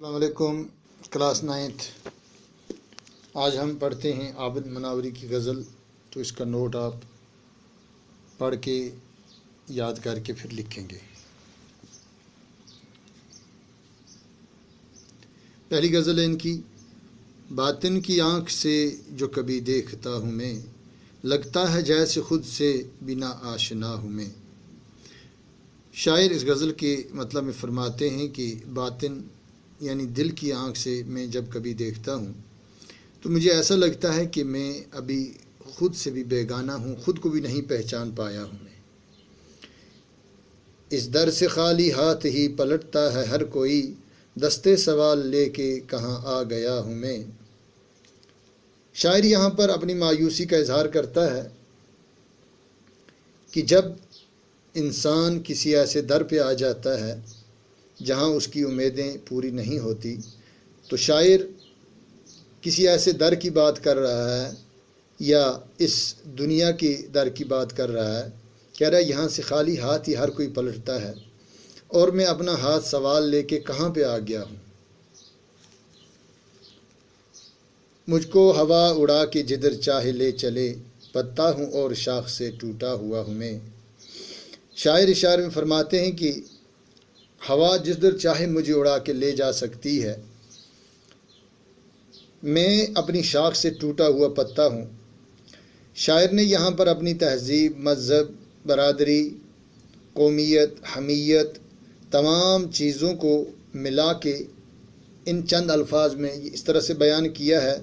السلام علیکم، class 9th۔ آج ہم پڑھتے ہیں عابد مناوری کی غزل، تو اس کا نوٹ آپ پڑھ کے یاد کر کے پھر لکھیں گے۔ پہلی غزل ہے ان کی: باطن کی آنکھ سے جو کبھی دیکھتا ہوں میں، لگتا ہے جیسے خود سے بنا آشنا ہوں میں۔ شاعر اس غزل کے مطلب میں فرماتے ہیں کہ باطن یعنی دل کی آنکھ سے میں جب کبھی دیکھتا ہوں تو مجھے ایسا لگتا ہے کہ میں ابھی خود سے بھی بیگانہ ہوں، خود کو بھی نہیں پہچان پایا ہوں میں۔ اس در سے خالی ہاتھ ہی پلٹتا ہے ہر کوئی، دستے سوال لے کے کہاں آ گیا ہوں میں۔ شاعر یہاں پر اپنی مایوسی کا اظہار کرتا ہے کہ جب انسان کسی ایسے در پہ آ جاتا ہے جہاں اس کی امیدیں پوری نہیں ہوتی، تو شاعر کسی ایسے در کی بات کر رہا ہے یا اس دنیا کی در کی بات کر رہا ہے، کہہ رہا ہے یہاں سے خالی ہاتھ ہی ہر کوئی پلٹتا ہے اور میں اپنا ہاتھ سوال لے کے کہاں پہ آ گیا ہوں۔ مجھ کو ہوا اڑا کے جدھر چاہے لے چلے، پتا ہوں اور شاخ سے ٹوٹا ہوا ہوں میں۔ شاعر اشارے میں فرماتے ہیں کہ ہوا جس در چاہے مجھے اڑا کے لے جا سکتی ہے، میں اپنی شاخ سے ٹوٹا ہوا پتا ہوں۔ شاعر نے یہاں پر اپنی تہذیب، مذہب، برادری، قومیت، حمیت، تمام چیزوں کو ملا کے ان چند الفاظ میں اس طرح سے بیان کیا ہے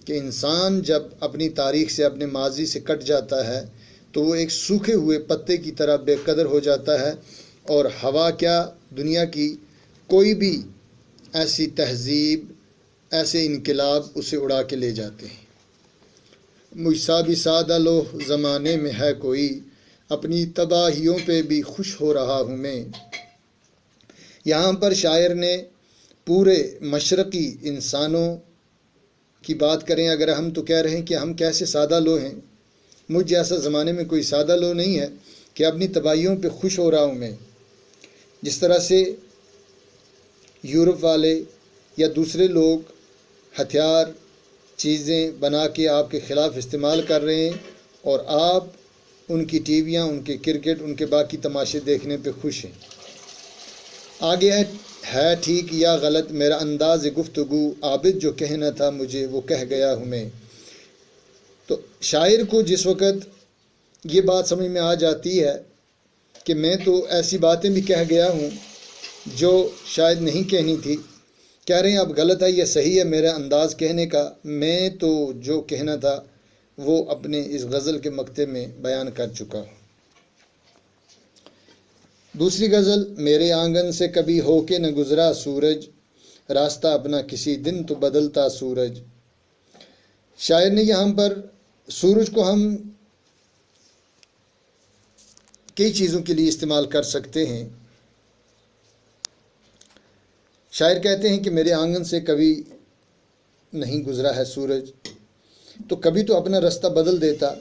کہ انسان جب اپنی تاریخ سے، اپنے ماضی سے کٹ جاتا ہے تو وہ ایک سوکھے ہوئے پتے کی طرح بے قدر ہو جاتا ہے، اور ہوا کیا، دنیا کی کوئی بھی ایسی تہذیب، ایسے انقلاب اسے اڑا کے لے جاتے ہیں۔ مجھ سا بھی سادہ لوح زمانے میں ہے کوئی، اپنی تباہیوں پہ بھی خوش ہو رہا ہوں میں۔ یہاں پر شاعر نے پورے مشرقی انسانوں کی بات کریں اگر ہم، تو کہہ رہے ہیں کہ ہم کیسے سادہ لوح ہیں۔ مجھ جیسا زمانے میں کوئی سادہ لوح نہیں ہے کہ اپنی تباہیوں پہ خوش ہو رہا ہوں میں۔ جس طرح سے یورپ والے یا دوسرے لوگ ہتھیار، چیزیں بنا کے آپ کے خلاف استعمال کر رہے ہیں، اور آپ ان کی ٹی ویاں، ان کے کرکٹ، ان کے باقی تماشے دیکھنے پہ خوش ہیں۔ آگے ہے ٹھیک یا غلط میرا انداز گفتگو، عابد جو کہنا تھا مجھے وہ کہہ گیا ہوں میں۔ تو شاعر کو جس وقت یہ بات سمجھ میں آ جاتی ہے کہ میں تو ایسی باتیں بھی کہہ گیا ہوں جو شاید نہیں کہنی تھی، کہہ رہے ہیں اب غلط ہے یا صحیح ہے میرا انداز کہنے کا، میں تو جو کہنا تھا وہ اپنے اس غزل کے مقطع میں بیان کر چکا ہوں۔ دوسری غزل: میرے آنگن سے کبھی ہو کے نہ گزرا سورج، راستہ اپنا کسی دن تو بدلتا سورج۔ شاعر نے یہاں پر سورج کو ہم کئی چیزوں کے لیے استعمال کر سکتے ہیں۔ شاعر کہتے ہیں کہ میرے آنگن سے کبھی نہیں گزرا ہے سورج، تو کبھی تو اپنا رستہ بدل دیتا،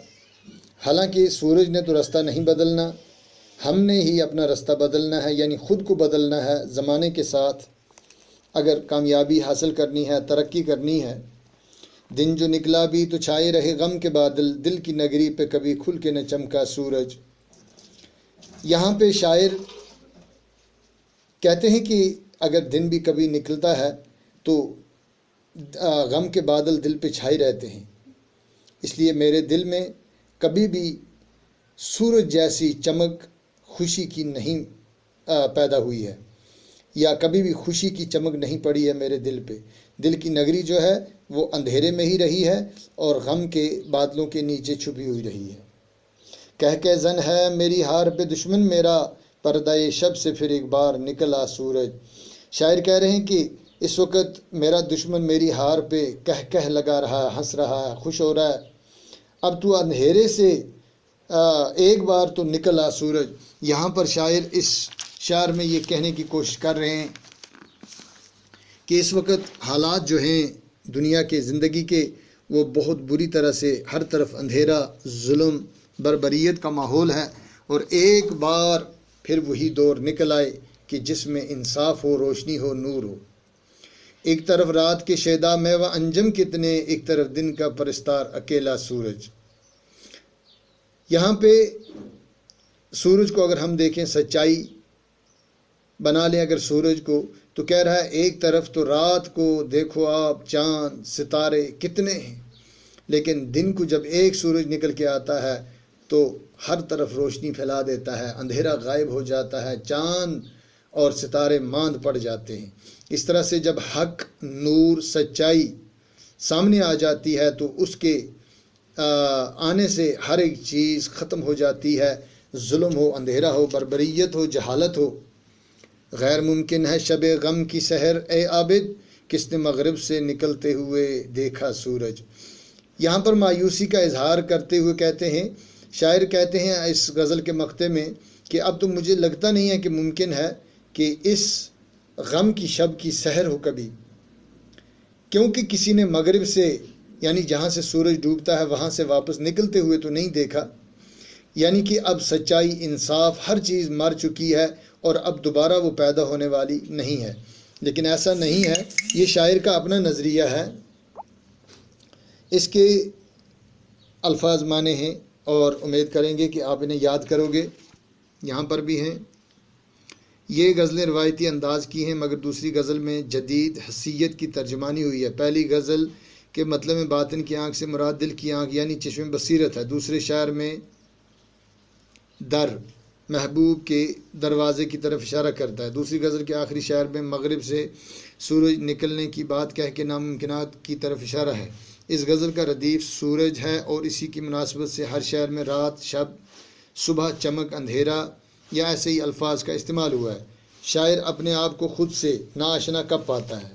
حالانکہ سورج نے تو رستہ نہیں بدلنا، ہم نے ہی اپنا رستہ بدلنا ہے، یعنی خود کو بدلنا ہے زمانے کے ساتھ اگر کامیابی حاصل کرنی ہے، ترقی کرنی ہے۔ دن جو نکلا بھی تو چھائے رہے غم کے بادل، دل کی نگری پہ کبھی کھل کے نہ چمکا سورج۔ یہاں پہ شاعر کہتے ہیں کہ اگر دن بھی کبھی نکلتا ہے تو غم کے بادل دل پہ چھائے رہتے ہیں، اس لیے میرے دل میں کبھی بھی سورج جیسی چمک خوشی کی نہیں پیدا ہوئی ہے، یا کبھی بھی خوشی کی چمک نہیں پڑی ہے میرے دل پہ۔ دل کی نگری جو ہے وہ اندھیرے میں ہی رہی ہے اور غم کے بادلوں کے نیچے چھپی ہوئی رہی ہے۔ کہہ زن ہے میری ہار پہ دشمن میرا، پردہ شب سے پھر ایک بار نکلا سورج۔ شاعر کہہ رہے ہیں کہ اس وقت میرا دشمن میری ہار پہ کہہ لگا رہا ہے، ہنس رہا ہے، خوش ہو رہا ہے، اب تو اندھیرے سے ایک بار تو نکلا سورج۔ یہاں پر شاعر اس شعر میں یہ کہنے کی کوشش کر رہے ہیں کہ اس وقت حالات جو ہیں دنیا کے، زندگی کے، وہ بہت بری طرح سے ہر طرف اندھیرا، ظلم، بربریت کا ماحول ہے، اور ایک بار پھر وہی دور نکل آئے کہ جس میں انصاف ہو، روشنی ہو، نور ہو۔ ایک طرف رات کے شیدا میں و انجم کتنے، ایک طرف دن کا پرستار اکیلا سورج۔ یہاں پہ سورج کو اگر ہم دیکھیں، سچائی بنا لیں اگر سورج کو، تو کہہ رہا ہے ایک طرف تو رات کو دیکھو آپ، چاند ستارے کتنے ہیں، لیکن دن کو جب ایک سورج نکل کے آتا ہے تو ہر طرف روشنی پھیلا دیتا ہے، اندھیرا غائب ہو جاتا ہے، چاند اور ستارے ماند پڑ جاتے ہیں۔ اس طرح سے جب حق، نور، سچائی سامنے آ جاتی ہے تو اس کے آنے سے ہر ایک چیز ختم ہو جاتی ہے، ظلم ہو، اندھیرا ہو، بربریت ہو، جہالت ہو۔ غیر ممکن ہے شب غم کی سحر اے عابد، کس نے مغرب سے نکلتے ہوئے دیکھا سورج۔ یہاں پر مایوسی کا اظہار کرتے ہوئے کہتے ہیں، شاعر کہتے ہیں اس غزل کے مقطع میں کہ اب تو مجھے لگتا نہیں ہے کہ ممکن ہے کہ اس غم کی شب کی سحر ہو کبھی، کیونکہ کسی نے مغرب سے، یعنی جہاں سے سورج ڈوبتا ہے وہاں سے واپس نکلتے ہوئے تو نہیں دیکھا، یعنی کہ اب سچائی، انصاف، ہر چیز مر چکی ہے اور اب دوبارہ وہ پیدا ہونے والی نہیں ہے۔ لیکن ایسا نہیں ہے، یہ شاعر کا اپنا نظریہ ہے۔ اس کے الفاظ مانے ہیں اور امید کریں گے کہ آپ انہیں یاد کرو گے۔ یہاں پر بھی ہیں، یہ غزلیں روایتی انداز کی ہیں مگر دوسری غزل میں جدید حسیت کی ترجمانی ہوئی ہے۔ پہلی غزل کے مطلب میں باطن کی آنکھ سے مراد دل کی آنکھ یعنی چشم بصیرت ہے۔ دوسرے شعر میں در، محبوب کے دروازے کی طرف اشارہ کرتا ہے۔ دوسری غزل کے آخری شعر میں مغرب سے سورج نکلنے کی بات کہہ کے ناممکنات کی طرف اشارہ ہے۔ اس غزل کا ردیف سورج ہے اور اسی کی مناسبت سے ہر شعر میں رات، شب، صبح، چمک، اندھیرا یا ایسے ہی الفاظ کا استعمال ہوا ہے۔ شاعر اپنے آپ کو خود سے ناآشنا کب پاتا ہے؟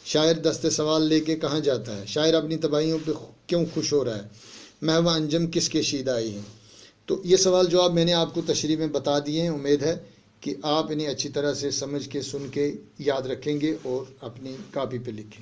شاعر دست سوال لے کے کہاں جاتا ہے؟ شاعر اپنی تباہیوں پہ کیوں خوش ہو رہا ہے؟ محو انجم کس کے شیدائی ہیں؟ تو یہ سوال جواب میں نے آپ کو تشریح میں بتا دیے ہیں۔ امید ہے کہ آپ انہیں اچھی طرح سے سمجھ کے، سن کے یاد رکھیں گے اور اپنی کاپی پہ لکھیں گے۔